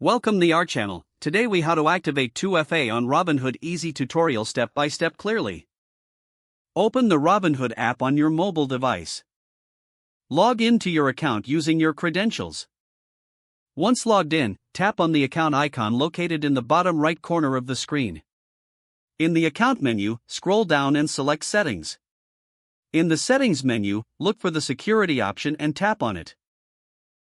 Welcome to our channel. Today we how to activate 2FA on Robinhood. Easy tutorial step by step clearly. Open the Robinhood app on your mobile device. Log into your account using your credentials. Once logged in, tap on the account icon located in the bottom right corner of the screen. In the account menu, scroll down and select Settings. In the Settings menu, look for the Security option and tap on it.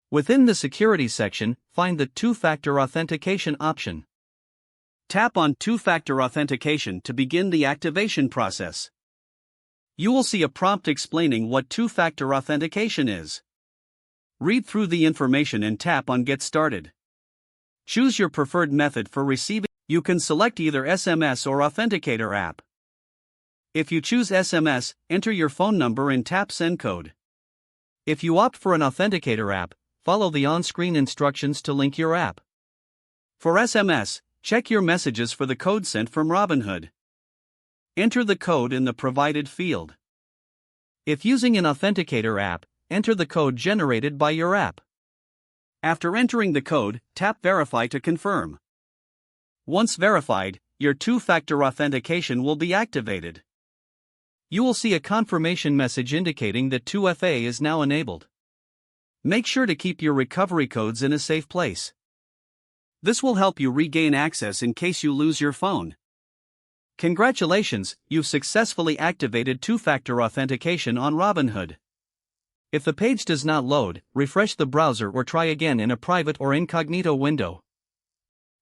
Within the Security section, find the Two-Factor Authentication option. Tap on Two-Factor Authentication to begin the activation process. You will see a prompt explaining what Two-Factor Authentication is. Read through the information and tap on Get Started. Choose your preferred method for receiving. You can select either SMS or Authenticator app. If you choose SMS, enter your phone number and tap Send Code. If you opt for an Authenticator app, follow the on-screen instructions to link your app. For SMS, check your messages for the code sent from Robinhood. Enter the code in the provided field. If using an Authenticator app, enter the code generated by your app. After entering the code, tap Verify to confirm. Once verified, your two-factor authentication will be activated. You will see a confirmation message indicating that 2FA is now enabled. Make sure to keep your recovery codes in a safe place. This will help you regain access in case you lose your phone. Congratulations, you've successfully activated two-factor authentication on Robinhood. If the page does not load, refresh the browser or try again in a private or incognito window.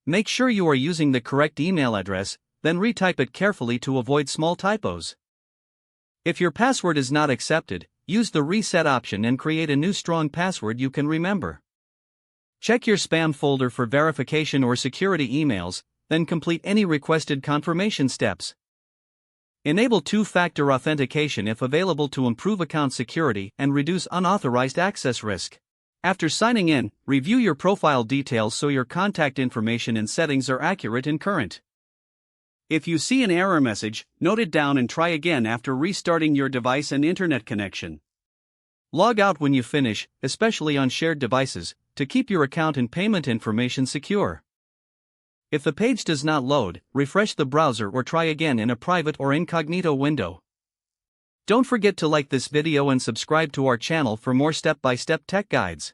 Make sure you are using the correct email address, then retype it carefully to avoid small typos. If your password is not accepted, use the Reset option and create a new strong password you can remember. Check your spam folder for verification or security emails, then complete any requested confirmation steps. Enable two-factor authentication if available to improve account security and reduce unauthorized access risk. After signing in, review your profile details so your contact information and settings are accurate and current. If you see an error message, note it down and try again after restarting your device and internet connection. Log out when you finish, especially on shared devices, to keep your account and payment information secure. If the page does not load, refresh the browser or try again in a private or incognito window. Don't forget to like this video and subscribe to our channel for more step-by-step tech guides.